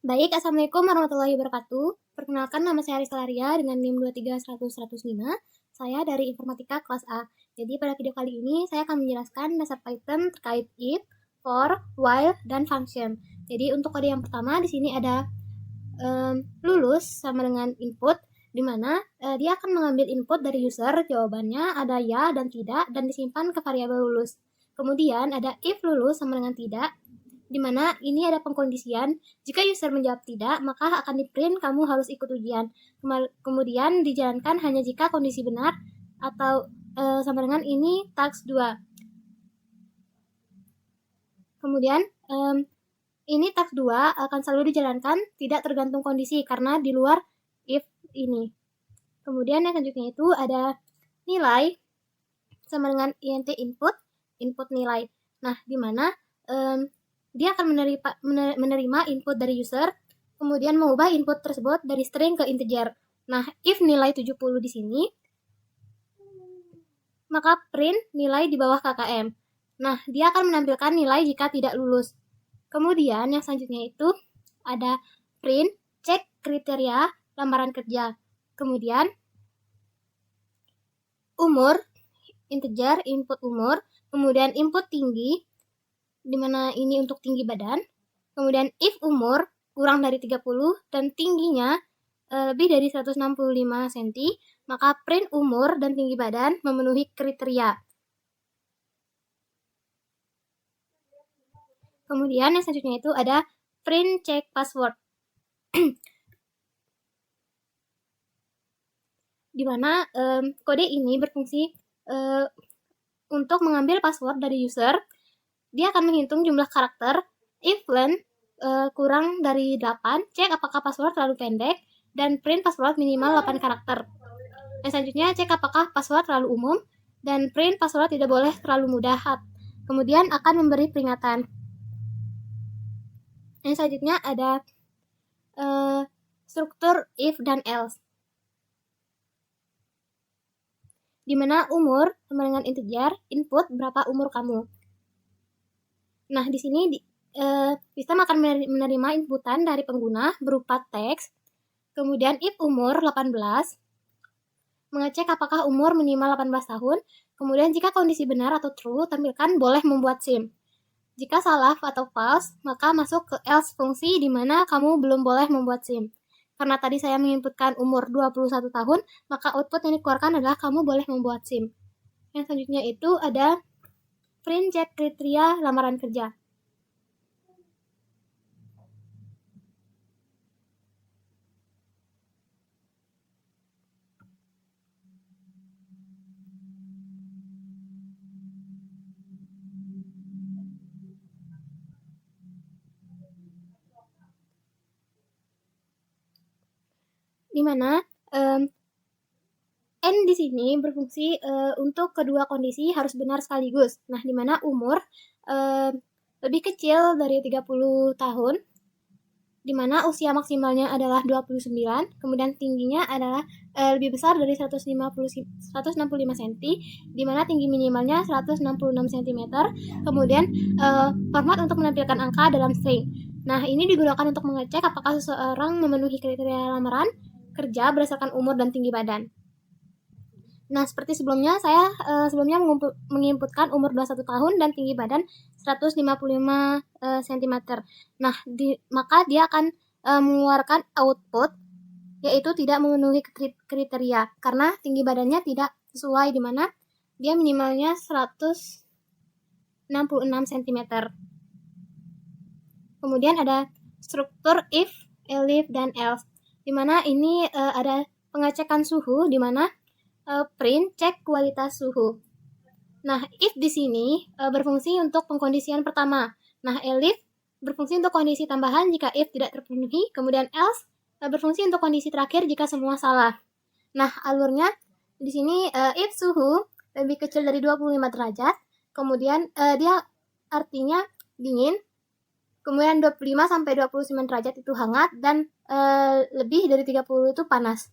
Baik, Assalamualaikum warahmatullahi wabarakatuh. Perkenalkan, nama saya Arista Laria dengan NIM 2310005. Saya dari Informatika kelas A. Jadi pada video kali ini saya akan menjelaskan dasar Python terkait if, for, while, dan function. Jadi untuk kode yang pertama di sini ada lulus sama dengan input, di mana dia akan mengambil input dari user, jawabannya ada ya dan tidak, dan disimpan ke variabel lulus. Kemudian ada if lulus sama dengan tidak, di mana ini ada pengkondisian. Jika user menjawab tidak, maka akan di-print kamu harus ikut ujian. Kemudian dijalankan hanya jika kondisi benar atau sama dengan ini task 2. Kemudian ini task 2 akan selalu dijalankan tidak tergantung kondisi karena di luar if ini. Kemudian yang selanjutnya itu ada nilai sama dengan int input nilai. Nah, di mana dia akan menerima input dari user, kemudian mengubah input tersebut dari string ke integer. Nah, if nilai 70 di sini, maka print nilai di bawah KKM. Nah, dia akan menampilkan nilai jika tidak lulus. Kemudian yang selanjutnya itu ada print cek kriteria lamaran kerja. Kemudian umur, integer, input umur, kemudian input tinggi, di mana ini untuk tinggi badan. Kemudian if umur kurang dari 30 dan tingginya lebih dari 165 cm, maka print umur dan tinggi badan memenuhi kriteria. Kemudian yang selanjutnya itu ada print check password. Di mana kode ini berfungsi untuk mengambil password dari user. Dia akan menghitung jumlah karakter. If length kurang dari 8, cek apakah password terlalu pendek, dan print password minimal 8 karakter. Yang selanjutnya, cek apakah password terlalu umum, dan print password tidak boleh terlalu mudah. Kemudian akan memberi peringatan. Yang selanjutnya ada struktur if dan else, di mana umur sama dengan integer, input berapa umur kamu. Nah, di sini sistem akan menerima inputan dari pengguna berupa teks. Kemudian if umur 18, mengecek apakah umur minimal 18 tahun. Kemudian jika kondisi benar atau true, tampilkan boleh membuat SIM. Jika salah atau false, maka masuk ke else fungsi di mana kamu belum boleh membuat SIM. Karena tadi saya menginputkan umur 21 tahun, maka output yang dikeluarkan adalah kamu boleh membuat SIM. Yang selanjutnya itu ada print cek kriteria lamaran kerja. Di mana N di sini berfungsi untuk kedua kondisi harus benar sekaligus. Nah, di mana umur lebih kecil dari 30 tahun, di mana usia maksimalnya adalah 29, kemudian tingginya adalah lebih besar dari 165 cm, di mana tinggi minimalnya 166 cm, kemudian format untuk menampilkan angka dalam string. Nah, ini digunakan untuk mengecek apakah seseorang memenuhi kriteria lamaran kerja berdasarkan umur dan tinggi badan. Nah, seperti sebelumnya, saya sebelumnya menginputkan umur 21 tahun dan tinggi badan 155 cm. Nah, maka dia akan mengeluarkan output, yaitu tidak memenuhi kriteria, karena tinggi badannya tidak sesuai, di mana dia minimalnya 166 cm. Kemudian ada struktur if, elif, dan else, di mana ini ada pengecekan suhu, di mana print cek kualitas suhu. Nah, if di sini berfungsi untuk pengkondisian pertama. Nah, elif berfungsi untuk kondisi tambahan jika if tidak terpenuhi. Kemudian else berfungsi untuk kondisi terakhir jika semua salah. Nah, alurnya di sini if suhu lebih kecil dari 25 derajat, kemudian dia artinya dingin. Kemudian 25 sampai 29 derajat itu hangat, dan lebih dari 30 itu panas.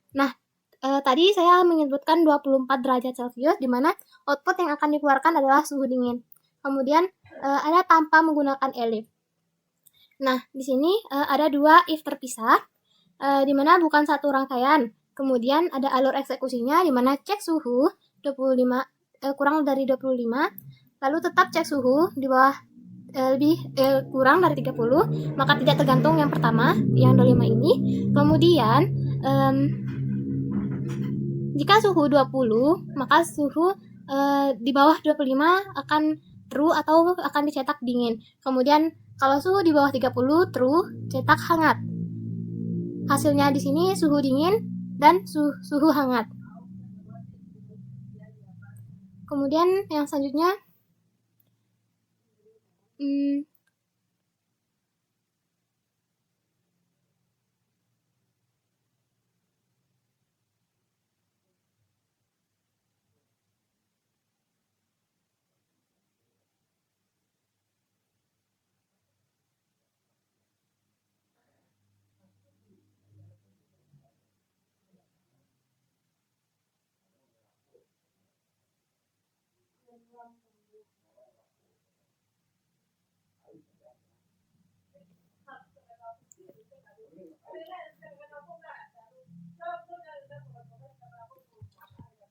Nah, tadi saya menyebutkan 24 derajat Celcius, di mana output yang akan dikeluarkan adalah suhu dingin. Kemudian ada tanpa menggunakan elif. Nah, di sini ada dua if terpisah, di mana bukan satu rangkaian. Kemudian ada alur eksekusinya, di mana cek suhu 25 kurang dari 25, lalu tetap cek suhu di bawah kurang dari 30, maka tidak tergantung yang pertama, yang 25 ini. Kemudian jika suhu 20, maka suhu di bawah 25 akan true atau akan dicetak dingin. Kemudian kalau suhu di bawah 30 true, cetak hangat. Hasilnya di sini suhu dingin dan suhu hangat. Kemudian yang selanjutnya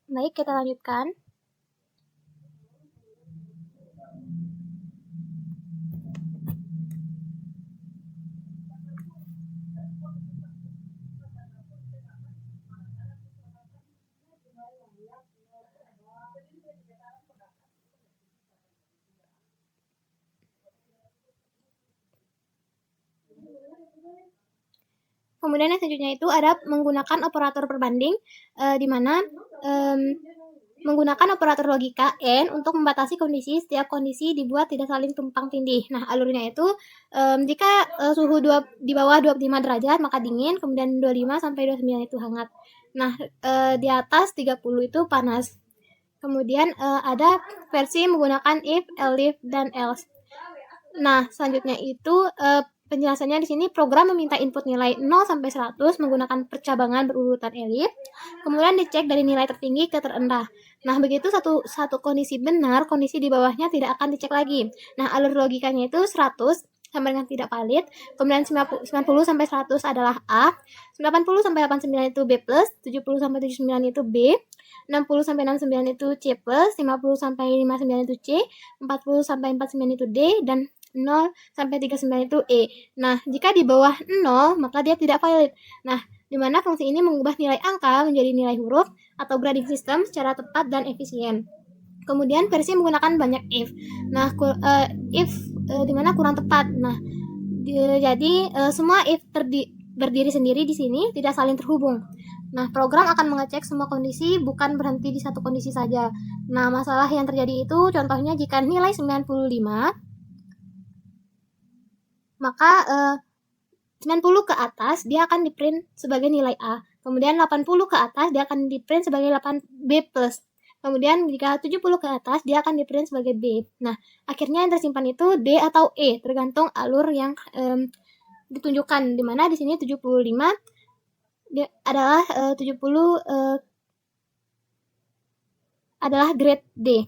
baik, kita lanjutkan. Kemudian yang selanjutnya itu ada menggunakan operator perbanding, di mana menggunakan operator logika N untuk membatasi kondisi. Setiap kondisi dibuat tidak saling tumpang tindih. Nah, alurnya itu jika suhu di bawah 25 derajat maka dingin, kemudian 25 sampai 29 itu hangat. Nah, di atas 30 itu panas. Kemudian ada versi menggunakan if, elif, dan else. Nah, selanjutnya itu penjelasannya di sini program meminta input nilai 0 sampai 100 menggunakan percabangan berurutan elif, kemudian dicek dari nilai tertinggi ke terendah. Nah, begitu satu kondisi benar, kondisi di bawahnya tidak akan dicek lagi. Nah, alur logikanya itu 100 sampai dengan tidak valid, kemudian 90 sampai 100 adalah A, 80 sampai 89 itu B+, 70 sampai 79 itu B, 60 sampai 69 itu C+, 50 sampai 59 itu C, 40 sampai 49 itu D, dan 0 sampai 39 itu E. Nah, jika di bawah 0, maka dia tidak valid. Nah, di mana fungsi ini mengubah nilai angka menjadi nilai huruf atau grading system secara tepat dan efisien. Kemudian versi menggunakan banyak if. Nah, if di mana kurang tepat. Nah, jadi semua if berdiri sendiri di sini tidak saling terhubung. Nah, program akan mengecek semua kondisi, bukan berhenti di satu kondisi saja. Nah, masalah yang terjadi itu contohnya jika nilai 95, maka 90 ke atas dia akan di-print sebagai nilai A. Kemudian 80 ke atas dia akan di-print sebagai 8B+. Kemudian jika 70 ke atas dia akan di-print sebagai B. Nah, akhirnya yang tersimpan itu D atau E, tergantung alur yang ditunjukkan. Di mana di sini 75 adalah 70 adalah grade D.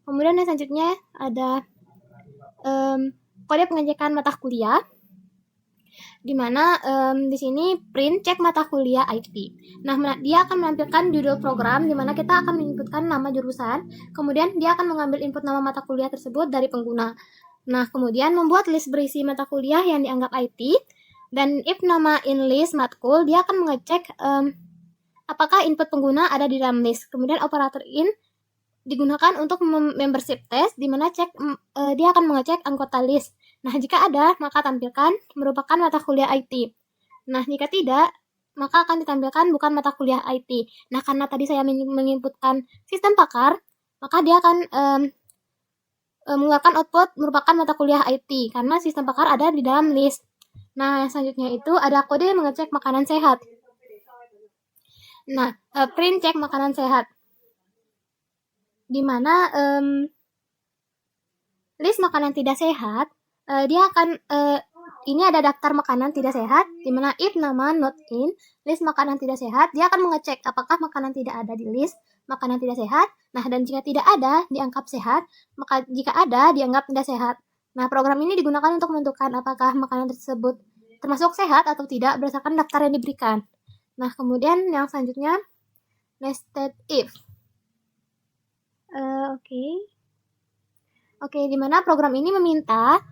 Kemudian yang selanjutnya ada kode pengecekan mata kuliah, di mana di sini print cek mata kuliah IT. Nah, dia akan menampilkan judul program, di mana kita akan menginputkan nama jurusan, kemudian dia akan mengambil input nama mata kuliah tersebut dari pengguna. Nah, kemudian membuat list berisi mata kuliah yang dianggap IT, dan if nama in list matkul, dia akan mengecek apakah input pengguna ada di dalam list. Kemudian operator in digunakan untuk membership test, di mana dia akan mengecek anggota list. Nah, jika ada, maka tampilkan merupakan mata kuliah IT. Nah, jika tidak, maka akan ditampilkan bukan mata kuliah IT. Nah, karena tadi saya menginputkan sistem pakar, maka dia akan mengeluarkan output merupakan mata kuliah IT, karena sistem pakar ada di dalam list. Nah, selanjutnya itu ada kode mengecek makanan sehat. Nah, print cek makanan sehat, di mana list makanan tidak sehat, dia akan ini ada daftar makanan tidak sehat, di mana if nama not in list makanan tidak sehat, dia akan mengecek apakah makanan tidak ada di list makanan tidak sehat. Nah, dan jika tidak ada dianggap sehat, maka jika ada dianggap tidak sehat. Nah, program ini digunakan untuk menentukan apakah makanan tersebut termasuk sehat atau tidak berdasarkan daftar yang diberikan. Nah, kemudian yang selanjutnya nested if. Oke, di mana program ini meminta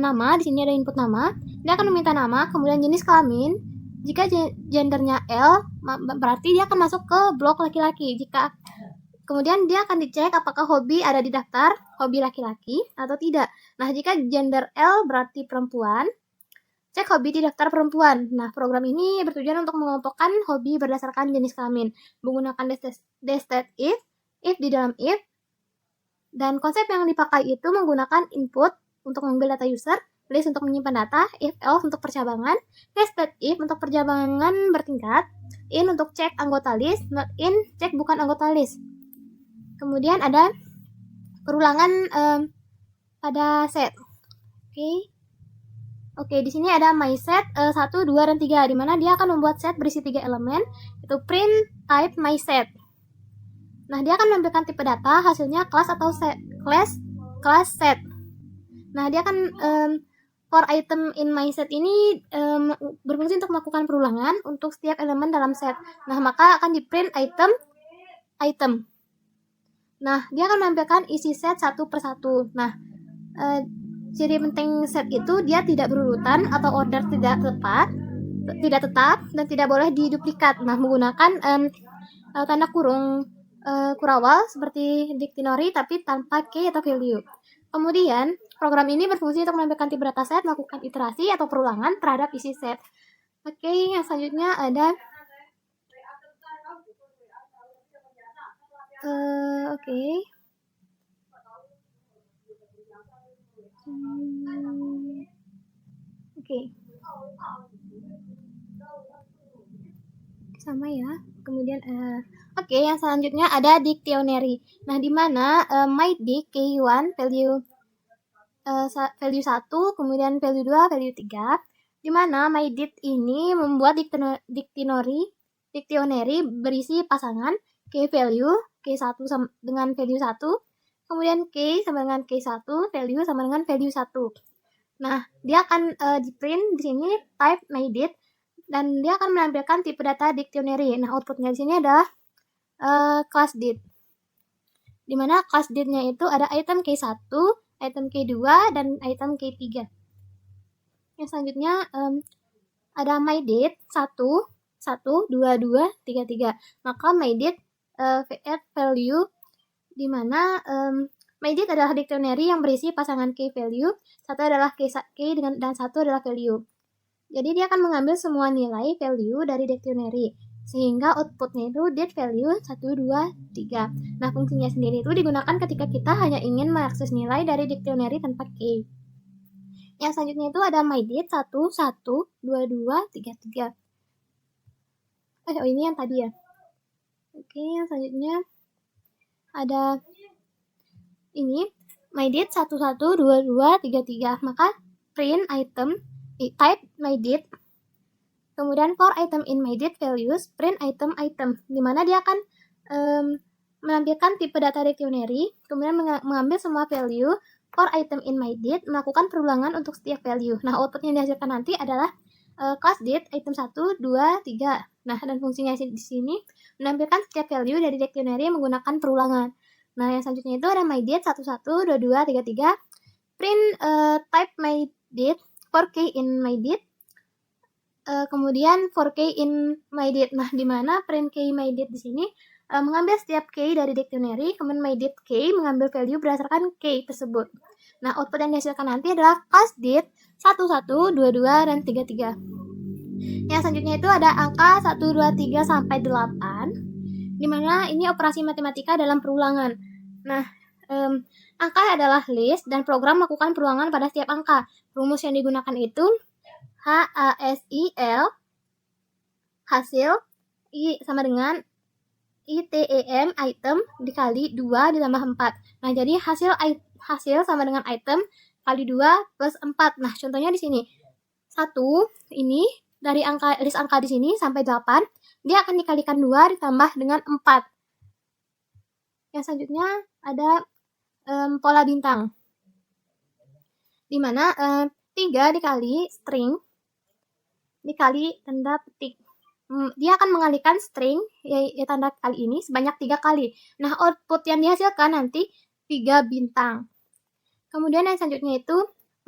nama, di sini ada input nama. Dia akan meminta nama, kemudian jenis kelamin. Jika gendernya L, berarti dia akan masuk ke blok laki-laki. Jika kemudian dia akan dicek apakah hobi ada di daftar hobi laki-laki atau tidak. Nah, jika gender L berarti perempuan, cek hobi di daftar perempuan. Nah, program ini bertujuan untuk mengelompokkan hobi berdasarkan jenis kelamin, menggunakan nested if di dalam if, dan konsep yang dipakai itu menggunakan input untuk mengambil data user, list untuk menyimpan data, if else untuk percabangan, nested if untuk percabangan bertingkat, in untuk cek anggota list, not in cek bukan anggota list. Kemudian ada perulangan pada set. Oke, di sini ada my set 1, 2, dan 3, di mana dia akan membuat set berisi 3 elemen, itu print, type, my set. Nah, dia akan menampilkan tipe data, hasilnya class atau set, class set. Nah, dia akan for item in my set ini berfungsi untuk melakukan perulangan untuk setiap elemen dalam set. Nah, maka akan di print item. Nah, dia akan menampilkan isi set satu per satu. Nah, ciri penting set itu dia tidak berurutan atau order tidak tetap dan tidak boleh diduplikat. Nah, menggunakan tanda kurung kurawal seperti dictionary tapi tanpa key atau value. Kemudian, program ini berfungsi untuk menampilkan tipe data set, melakukan iterasi atau perulangan terhadap isi set. Oke, yang selanjutnya ada sama ya. Kemudian yang selanjutnya ada dictionary. Nah, di mana myDict K1 value 1, kemudian value 2, value 3, di mana myDict ini membuat dictionary berisi pasangan K value, K1 dengan value 1, kemudian K sama dengan K1, value sama dengan value 1. Nah, dia akan di print di sini type myDict, dan dia akan menampilkan tipe data dictionary. Nah, outputnya di sini adalah class dict, di mana class dict-nya itu ada item K1, item K2, dan item K3. Yang selanjutnya ada myDict 1, 2, 2, 3, 3. Maka myDict add value, di mana myDict adalah dictionary yang berisi pasangan K value, satu adalah K dan satu adalah value. Jadi dia akan mengambil semua nilai value dari dictionary, sehingga outputnya itu dict value 1, 2, 3. Nah, fungsinya sendiri itu digunakan ketika kita hanya ingin mengakses nilai dari dictionary tanpa key. Yang selanjutnya itu ada myDict 1, 1, 2, 2, 3, 3. Ini yang tadi ya. Oke, yang selanjutnya ada ini myDict 1, 1, 2, 2, 3, 3. Maka print item, type myDict, kemudian for item in myDict values, print item, di mana dia akan menampilkan tipe data dictionary, kemudian mengambil semua value for item in myDict, melakukan perulangan untuk setiap value. Nah, output yang dihasilkan nanti adalah class dict item 1, 2, 3. Nah, dan fungsinya di sini menampilkan setiap value dari dictionary menggunakan perulangan. Nah, yang selanjutnya itu ada myDict 1, 1, 2, 2, 3, 3. Print type myDict 4K in myDict, kemudian 4K in myDict. Nah, di mana print K myDict di sini mengambil setiap K dari dictionary, kemudian myDict K mengambil value berdasarkan K tersebut. Nah, output yang dihasilkan nanti adalah class dict 1, 1, 2, 2, dan 3, 3. Yang selanjutnya itu ada angka 1, 2, 3, sampai 8, di mana ini operasi matematika dalam perulangan. Nah, angka adalah list, dan program melakukan perulangan pada setiap angka. Rumus yang digunakan itu HASIL, hasil, I sama dengan ITEM, item, dikali 2 ditambah 4. Nah, jadi hasil sama dengan item kali 2 plus 4. Nah, contohnya di sini. 1 ini dari list angka di sini sampai 8, dia akan dikalikan 2 ditambah dengan 4. Yang selanjutnya ada pola bintang. dimana 3 dikali string dikali tanda petik. Dia akan mengalihkan string ya tanda kali ini sebanyak 3 kali. Nah, output yang dihasilkan nanti 3 bintang. Kemudian yang selanjutnya itu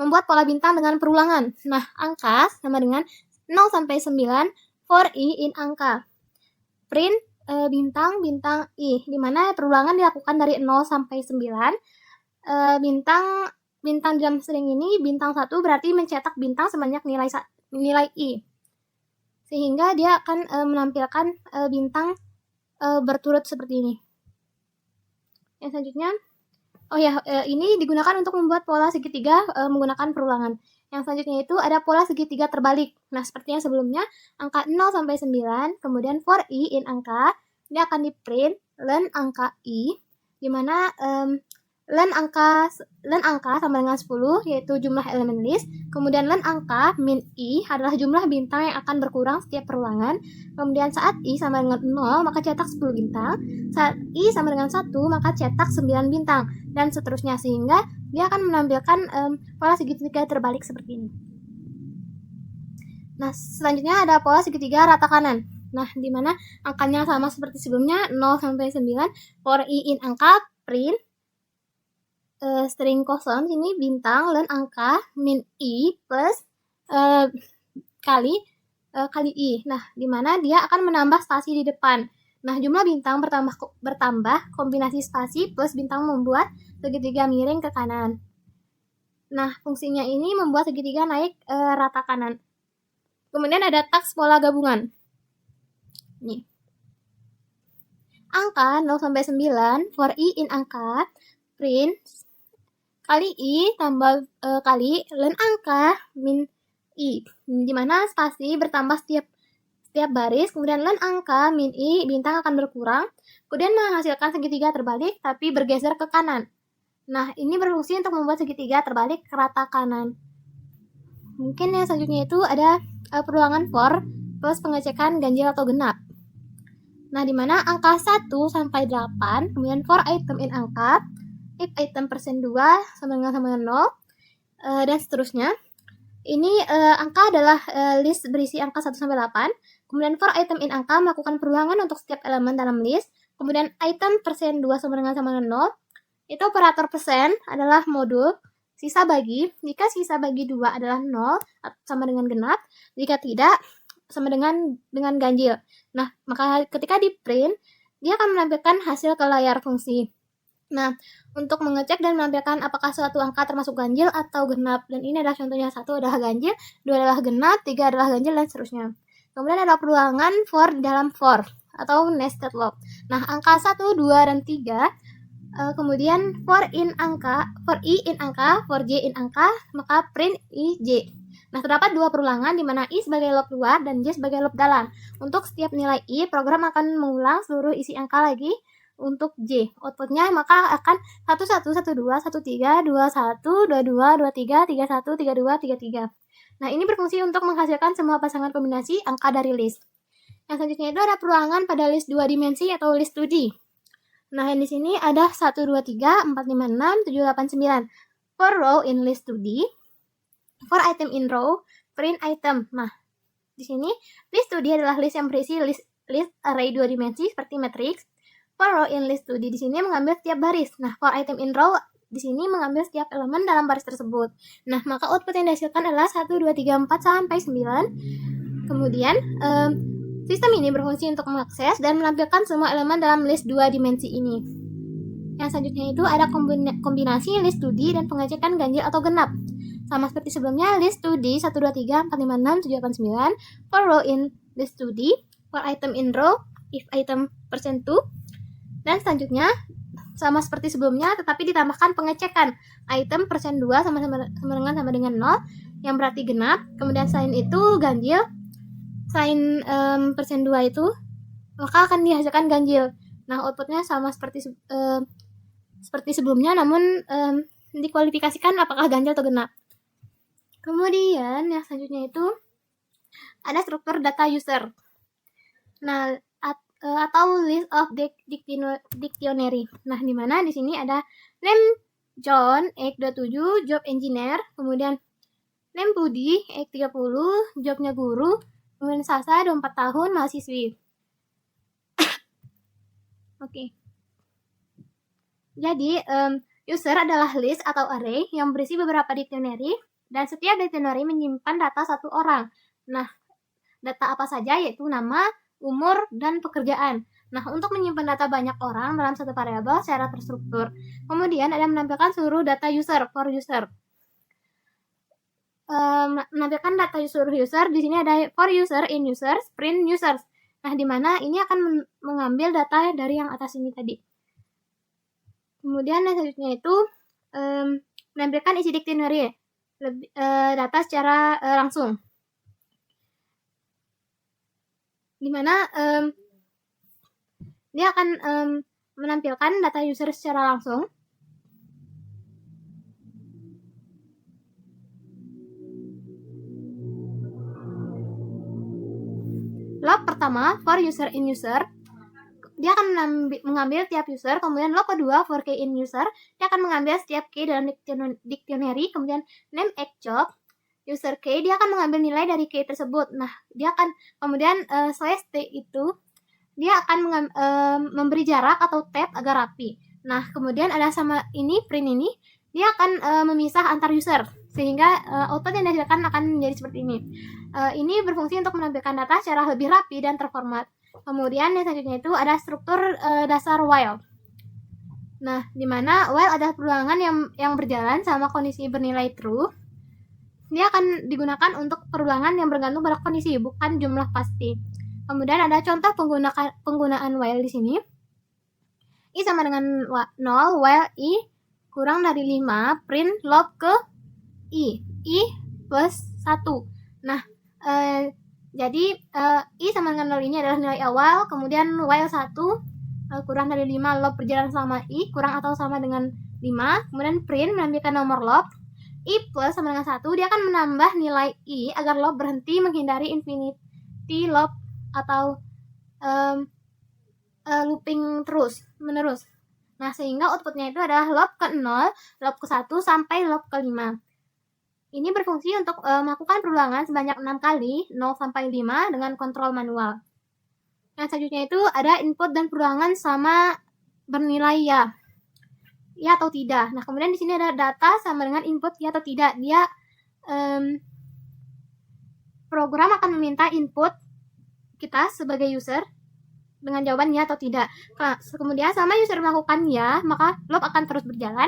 membuat pola bintang dengan perulangan. Nah, angka sama dengan 0 sampai 9 for i in angka. Print bintang i, di mana perulangan dilakukan dari 0 sampai 9. Bintang dalam string ini bintang 1 berarti mencetak bintang sebanyak nilai i. Sehingga dia akan menampilkan bintang berturut seperti ini. Yang selanjutnya, ini digunakan untuk membuat pola segitiga menggunakan perulangan. Yang selanjutnya itu ada pola segitiga terbalik. Nah, seperti yang sebelumnya, angka 0 sampai 9, kemudian for i in angka, dia akan di print len angka i, di mana len angka sama dengan 10, yaitu jumlah elemen list. Kemudian len angka min i adalah jumlah bintang yang akan berkurang setiap perulangan. Kemudian saat i sama dengan 0, maka cetak 10 bintang. Saat i sama dengan 1, maka cetak 9 bintang. Dan seterusnya, sehingga dia akan menampilkan pola segitiga terbalik seperti ini. Nah, selanjutnya ada pola segitiga rata kanan. Nah, di mana angkanya sama seperti sebelumnya, 0 sampai 9, for i in angka, print string kosong sini bintang len angka min i plus kali i. Nah, di mana dia akan menambah spasi di depan. Nah, jumlah bintang bertambah kombinasi spasi plus bintang membuat segitiga miring ke kanan. Nah, fungsinya ini membuat segitiga naik rata kanan. Kemudian ada taks pola gabungan. Nih. Angka 0 sampai 9 for i in angka, print kali i tambah kali len angka min i, di mana spasi bertambah setiap baris, kemudian len angka min i bintang akan berkurang, kemudian menghasilkan segitiga terbalik tapi bergeser ke kanan. Nah, ini berfungsi untuk membuat segitiga terbalik ke rata kanan. Mungkin yang selanjutnya itu ada perulangan for plus pengecekan ganjil atau genap. Nah, di mana angka 1 sampai 8, kemudian for item in angka, if item persen 2 sama dengan 0, dan seterusnya. Ini angka adalah list berisi angka 1 sampai 8. Kemudian for item in angka melakukan perulangan untuk setiap elemen dalam list. Kemudian item persen 2 sama dengan 0. Itu operator persen adalah modul sisa bagi. Jika sisa bagi 2 adalah 0 sama dengan genap. Jika tidak, sama dengan ganjil. Nah, maka ketika di print, dia akan menampilkan hasil ke layar fungsi. Nah, untuk mengecek dan menampilkan apakah suatu angka termasuk ganjil atau genap. Dan ini adalah contohnya, 1 adalah ganjil, 2 adalah genap, 3 adalah ganjil, dan seterusnya. Kemudian ada perulangan for di dalam for atau nested loop. Nah, angka 1, 2, dan 3. Kemudian for i in angka, for j in angka, maka print i j. Nah, terdapat 2 perulangan di mana i sebagai loop luar dan j sebagai loop dalam. Untuk setiap nilai i, program akan mengulang seluruh isi angka lagi untuk j. Outputnya maka akan 11, 12, 13, 21, 22, 23, 31, 32, 33. Nah, ini berfungsi untuk menghasilkan semua pasangan kombinasi angka dari list. Yang selanjutnya itu ada perulangan pada list 2 dimensi atau list 2D. Nah, yang di sini ada 1, 2, 3, 4, 5, 6, 7, 8, 9. For row in list 2D, for item in row, print item. Nah, di sini list 2D adalah list yang berisi list array 2 dimensi seperti matrix. For row in list 2D di sini mengambil setiap baris. Nah, for item in row di sini mengambil setiap elemen dalam baris tersebut. Nah, maka output yang dihasilkan adalah 1, 2, 3, 4, sampai 9. Kemudian, sistem ini berfungsi untuk mengakses dan menampilkan semua elemen dalam list 2 dimensi ini. Yang selanjutnya itu ada kombinasi list 2D dan pengecekan ganjil atau genap. Sama seperti sebelumnya, list 2D 1, 2, 3, 4, 5, 6, 7, 8, 9. For row in list 2D, for item in row, if item persen 2. Dan selanjutnya, sama seperti sebelumnya, tetapi ditambahkan pengecekan item persen 2 sama dengan 0, yang berarti genap. Kemudian selain itu ganjil, selain persen 2 itu, maka akan dihasilkan ganjil. Nah, outputnya sama seperti sebelumnya, namun dikualifikasikan apakah ganjil atau genap. Kemudian yang selanjutnya itu ada struktur data user. Nah, atau list of dictionary. Nah, di mana di sini ada name John, X27, job engineer, kemudian name Budi, X30, jobnya guru, kemudian Sasa, 24 tahun, mahasiswi. Oke. Jadi, user adalah list atau array yang berisi beberapa dictionary, dan setiap dictionary menyimpan data satu orang. Nah, data apa saja, yaitu nama, umur, dan pekerjaan. Nah, untuk menyimpan data banyak orang dalam satu variabel secara terstruktur. Kemudian ada menampilkan seluruh data user, for user. Menampilkan data seluruh user, di sini ada for user, in users, print users. Nah, di mana ini akan mengambil data dari yang atas ini tadi. Kemudian yang selanjutnya itu menampilkan isi dictionary, data secara langsung. Dimana dia akan menampilkan data user secara langsung. Log pertama, for user in user, dia akan mengambil tiap user. Kemudian log kedua, for key in user, dia akan mengambil setiap key dalam dictionary. Kemudian name X job, user key, dia akan mengambil nilai dari key tersebut. Nah, dia akan kemudian slash t itu dia akan memberi jarak atau tab agar rapi. Nah, kemudian ada sama ini, print ini, dia akan memisah antar user, sehingga output yang dihasilkan akan menjadi seperti ini. Ini berfungsi untuk menampilkan data secara lebih rapi dan terformat. Kemudian yang selanjutnya itu ada struktur dasar while. Nah, di mana while adalah perulangan yang berjalan sama kondisi bernilai true. Dia akan digunakan untuk perulangan yang bergantung pada kondisi, bukan jumlah pasti. Kemudian ada contoh penggunaan while di sini. I sama dengan 0, while I kurang dari 5, print log ke I plus 1. Nah, jadi I sama dengan 0 ini adalah nilai awal, kemudian while 1 kurang dari 5, log berjalan selama I kurang atau sama dengan 5, kemudian print menampilkan nomor log. I plus sama dengan 1, dia akan menambah nilai I agar log berhenti menghindari infinity loop atau looping terus menerus. Nah, sehingga outputnya itu adalah loop ke 0, loop ke 1, sampai loop ke 5. Ini berfungsi untuk melakukan perulangan sebanyak 6 kali, 0 sampai 5, dengan kontrol manual. Yang selanjutnya itu ada input dan perulangan sama bernilai ya atau tidak. Nah, kemudian di sini ada data sama dengan input ya atau tidak. Dia program akan meminta input kita sebagai user dengan jawaban ya atau tidak. Nah, kemudian sama user melakukan ya, maka loop akan terus berjalan.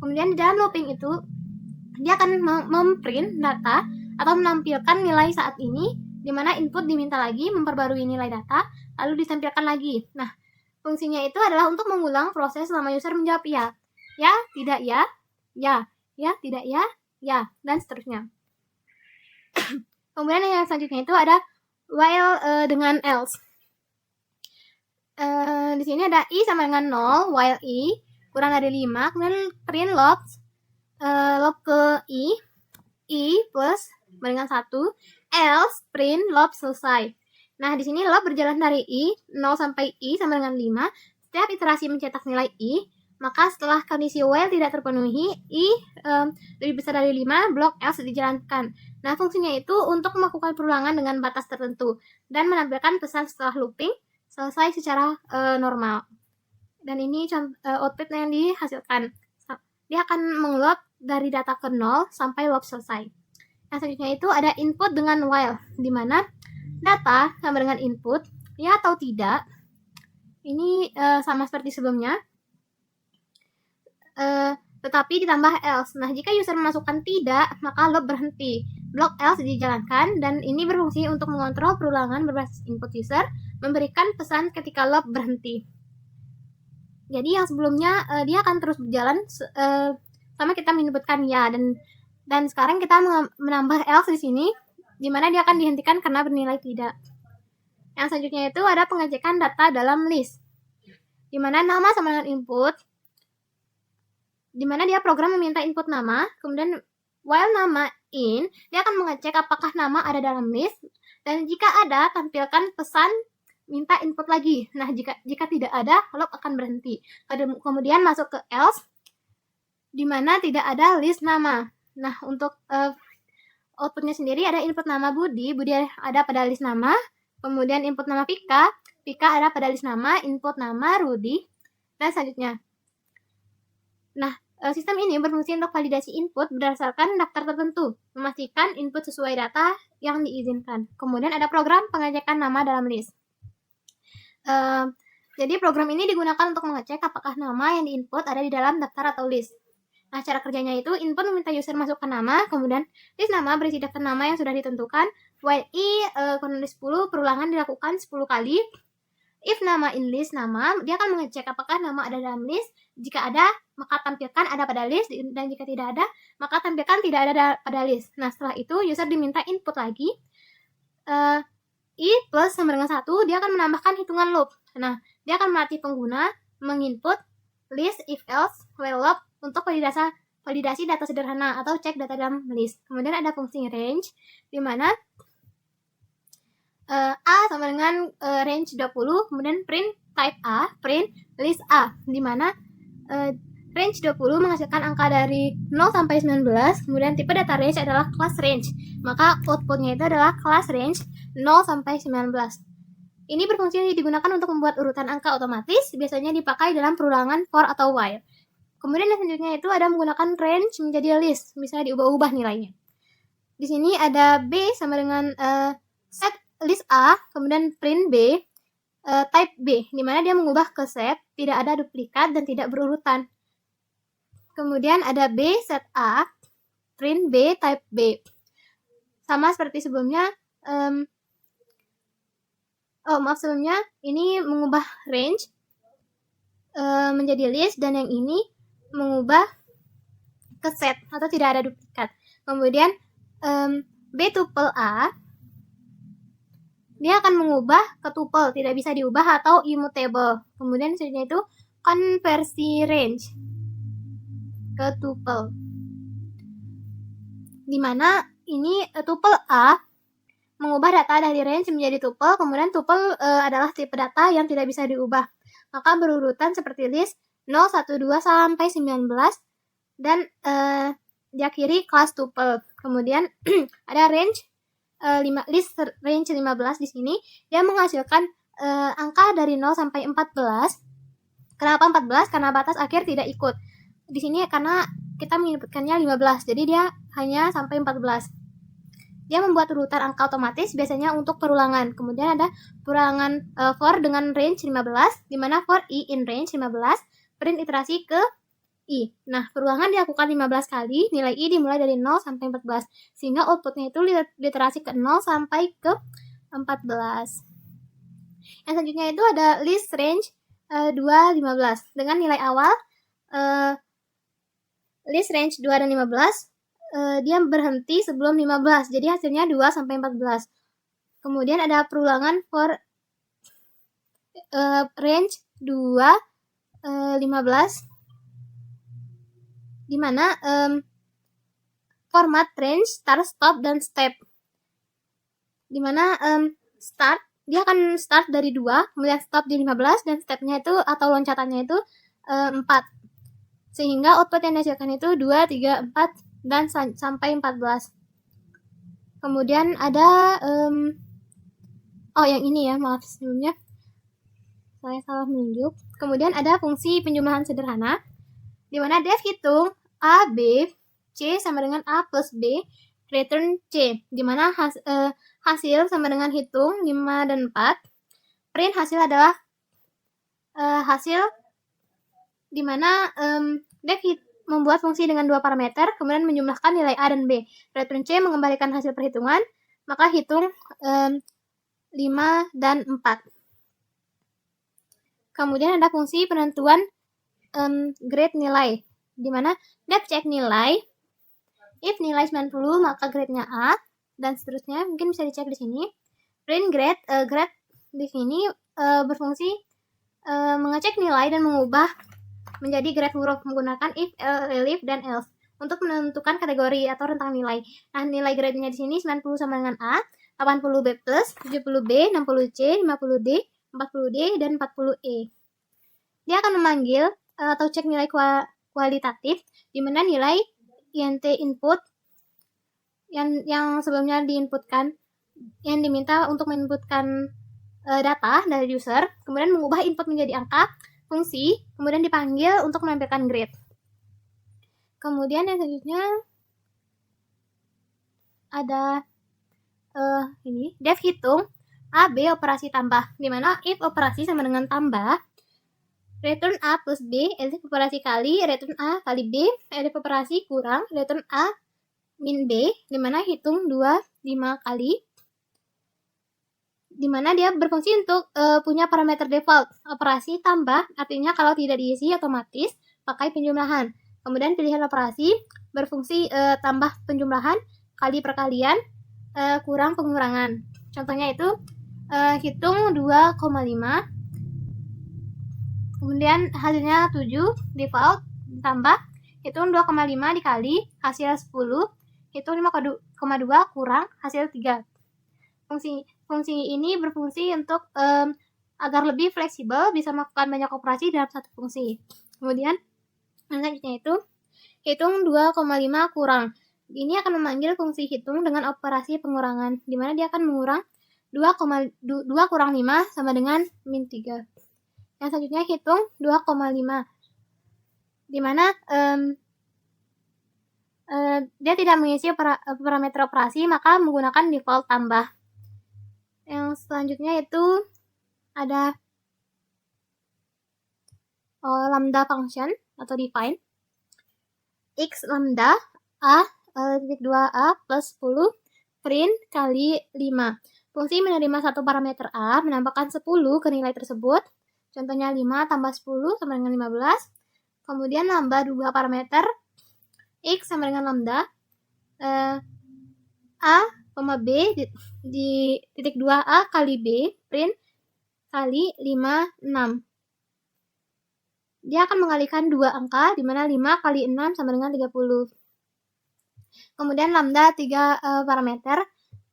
Kemudian di dalam looping itu dia akan memprint data atau menampilkan nilai saat ini, di mana input diminta lagi memperbarui nilai data, lalu ditampilkan lagi. Nah, fungsinya itu adalah untuk mengulang proses selama user menjawab ya, tidak ya, tidak ya, dan seterusnya. Kemudian yang selanjutnya itu ada while dengan else. Di sini ada I sama dengan 0, while I kurang dari 5, kemudian print log ke I plus dengan 1, else print log selesai. Nah, di sini log berjalan dari I 0 sampai I sama dengan 5. Setiap iterasi mencetak nilai I, maka setelah kondisi while tidak terpenuhi, I lebih besar dari 5, blok else dijalankan. Nah, fungsinya itu untuk melakukan perulangan dengan batas tertentu dan menampilkan pesan setelah looping selesai secara normal. Dan ini output yang dihasilkan. Dia akan meng-loop dari data ke 0 sampai loop selesai. Yang selanjutnya itu ada input dengan while, di mana data sama dengan input, ya atau tidak. Ini sama seperti sebelumnya, tetapi ditambah else. Nah, jika user memasukkan tidak, maka loop berhenti. Blok else dijalankan, dan ini berfungsi untuk mengontrol perulangan berbasis input user, memberikan pesan ketika loop berhenti. Jadi yang sebelumnya dia akan terus berjalan sama kita menyebutkan ya, dan sekarang kita menambah else di sini, di mana dia akan dihentikan karena bernilai tidak. Yang selanjutnya itu ada pengecekan data dalam list, di mana nama sama dengan input, di mana dia program meminta input nama, kemudian while nama in, dia akan mengecek apakah nama ada dalam list, dan jika ada, tampilkan pesan minta input lagi. Nah, jika tidak ada, loop akan berhenti. Kemudian masuk ke else. di mana tidak ada list nama. Nah, untuk outputnya sendiri ada input nama Budi ada pada list nama, kemudian input nama Pika ada pada list nama, input nama Rudi, dan selanjutnya. Nah, sistem ini berfungsi untuk validasi input berdasarkan daftar tertentu, memastikan input sesuai data yang diizinkan. Kemudian ada program pengecekan nama dalam list. Jadi program ini digunakan untuk mengecek apakah nama yang diinput ada di dalam daftar atau list. Nah, cara kerjanya itu input meminta user masukkan nama, kemudian list nama berisi daftar nama yang sudah ditentukan, while i kondisi 10 perulangan dilakukan 10 kali. If nama in list nama, dia akan mengecek apakah nama ada dalam list. Jika ada, maka tampilkan ada pada list, dan jika tidak ada, maka tampilkan tidak ada pada list. Nah, setelah itu user diminta input lagi. I plus sama dengan 1, dia akan menambahkan hitungan loop. Nah, dia akan melatih pengguna menginput list, if else, while loop untuk validasi data sederhana atau cek data dalam list. Kemudian ada fungsi range, di mana A sama dengan range 20, kemudian print type A, print list A, di mana range 20 menghasilkan angka dari 0 sampai 19, kemudian tipe data range adalah class range, maka outputnya itu adalah class range 0 sampai 19. Ini berfungsi digunakan untuk membuat urutan angka otomatis, biasanya dipakai dalam perulangan for atau while. Kemudian yang selanjutnya itu ada menggunakan range menjadi list, bisa diubah-ubah nilainya. Di sini ada B sama dengan set list A, kemudian print B, type B, di mana dia mengubah ke set, tidak ada duplikat dan tidak berurutan. Kemudian ada B set A, print B, type B. Sama seperti sebelumnya, sebelumnya ini mengubah range menjadi list, dan yang ini mengubah ke set atau tidak ada duplikat. Kemudian B tuple A, dia akan mengubah ke tuple, tidak bisa diubah atau immutable. Kemudian selanjutnya itu konversi range ke tuple, di mana ini tuple A mengubah data dari range menjadi tuple, kemudian tuple adalah tipe data yang tidak bisa diubah. Maka berurutan seperti list 0, 1, 2 sampai 19, dan diakhiri kelas tuple. Kemudian ada range list range 15 di sini, dia menghasilkan angka dari 0 sampai 14. Kenapa 14? Karena batas akhir tidak ikut. Di sini karena kita menyebutkannya 15, jadi dia hanya sampai 14. Dia membuat urutan angka otomatis biasanya untuk perulangan. Kemudian ada perulangan for dengan range 15, di mana for i in range 15, print iterasi ke I. Nah, perulangan dilakukan 15 kali, nilai I dimulai dari 0 sampai 14, sehingga outputnya itu literasi ke 0 sampai ke 14. Yang selanjutnya itu ada list range 2, 15, dengan nilai awal list range 2 dan 15, dia berhenti sebelum 15, jadi hasilnya 2 sampai 14. Kemudian ada perulangan for range 2, 15, di mana format range, start, stop, dan step. Di mana start, dia akan start dari 2, kemudian stop di 15, dan stepnya itu atau loncatannya itu 4. Sehingga output yang dihasilkan itu 2, 3, 4, dan sampai 14. Kemudian ada yang ini ya, maaf sebelumnya saya salah menunjuk. Kemudian ada fungsi penjumlahan sederhana, di mana def hitung A, B, C sama dengan A plus B, return C, di mana hasil sama dengan hitung 5 dan 4. Print hasil adalah hasil, di mana def membuat fungsi dengan 2 parameter, kemudian menjumlahkan nilai A dan B. Return C mengembalikan hasil perhitungan, maka hitung 5 dan 4. Kemudian ada fungsi penentuan grade nilai, di mana def cek nilai, if nilai 90 maka grade-nya A, dan seterusnya. Mungkin bisa dicek di sini. Print grade, grade di sini berfungsi mengecek nilai dan mengubah menjadi grade huruf menggunakan if, elif, dan else untuk menentukan kategori atau rentang nilai. Nah, nilai grade-nya di sini 90 sama dengan A, 80 B+, 70 B, 60 C, 50 D, 40 D, dan 40 E. Dia akan memanggil atau cek nilai kualitatif, di mana nilai int input yang sebelumnya diinputkan, yang diminta untuk menginputkan data dari user, kemudian mengubah input menjadi angka, fungsi, kemudian dipanggil untuk menampilkan grade. Kemudian yang selanjutnya ada ini def hitung A, B operasi tambah, dimana if operasi sama dengan tambah, return A plus B, elif operasi kali, return A kali B, elif operasi kurang, return A min B, dimana hitung 5 kali, dimana dia berfungsi untuk punya parameter default, operasi tambah, artinya kalau tidak diisi otomatis pakai penjumlahan. Kemudian pilihan operasi berfungsi tambah penjumlahan, kali perkalian, kurang pengurangan. Contohnya itu hitung 2,5, kemudian hasilnya 7, default, tambah, hitung 2,5 dikali, hasil 10, hitung 5,2 kurang, hasil 3. Fungsi ini berfungsi untuk agar lebih fleksibel, bisa melakukan banyak operasi dalam satu fungsi. Kemudian selanjutnya itu hitung 2,5 kurang. Ini akan memanggil fungsi hitung dengan operasi pengurangan, di mana dia akan mengurang 2 kurang 5 sama dengan min 3. Yang selanjutnya hitung 2,5, di mana dia tidak mengisi parameter operasi, maka menggunakan default tambah. Yang selanjutnya itu ada lambda function atau define x lambda a titik 2a plus 10 print kali 5. Fungsi menerima satu parameter a, menambahkan 10 ke nilai tersebut. Contohnya 5 tambah 10 sama dengan 15. Kemudian nambah 2 parameter x sama dengan lambda a, B di titik 2a kali b, print kali 5, 6. Dia akan mengalikan 2 angka, di mana 5 kali 6 sama dengan 30. Kemudian lambda 3 parameter,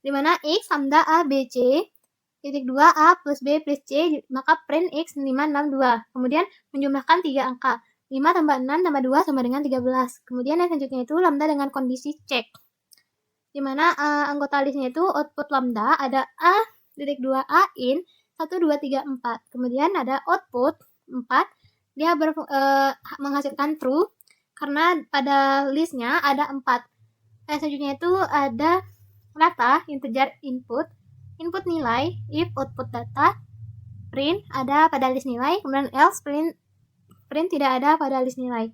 di mana x lambda a, b, c, titik 2a plus b plus c, maka print x 5, 6, 2. Kemudian menjumlahkan 3 angka, 5 tambah 6 tambah 2 sama dengan 13. Kemudian yang selanjutnya itu lambda dengan kondisi check, di mana anggota listnya itu output lambda ada a titik 2a in 1, 2, 3, 4. Kemudian ada output 4, dia menghasilkan true karena pada listnya ada 4. Selanjutnya itu ada data integer input nilai, if output data, print ada pada list nilai, kemudian else print tidak ada pada list nilai.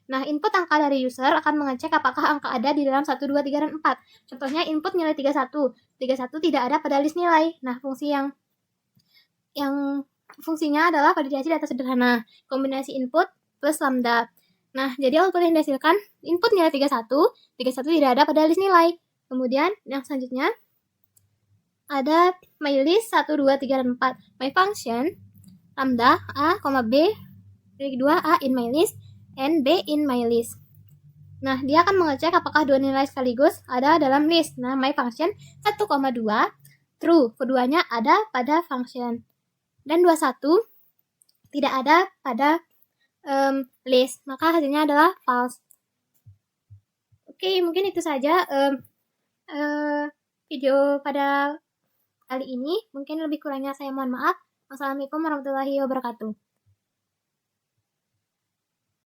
Nah, input angka dari user akan mengecek apakah angka ada di dalam 1, 2, 3, dan 4. Contohnya input nilai 31. 31 tidak ada pada list nilai. Nah, fungsi yang fungsinya adalah validasi data sederhana, kombinasi input plus lambda. Nah, jadi output yang dihasilkan input nilai 31 tidak ada pada list nilai. Kemudian yang selanjutnya ada mylist 1, 2, 3, dan 4. My function lambda a, b, titik 2a in mylist and b in mylist. Nah, dia akan mengecek apakah dua nilai sekaligus ada dalam list. Nah, my function 1,2 true, keduanya ada pada function. Dan 21 tidak ada pada list, maka hasilnya adalah false. Oke, mungkin itu saja video pada kali ini. Mungkin lebih kurangnya saya mohon maaf. Wassalamualaikum warahmatullahi wabarakatuh.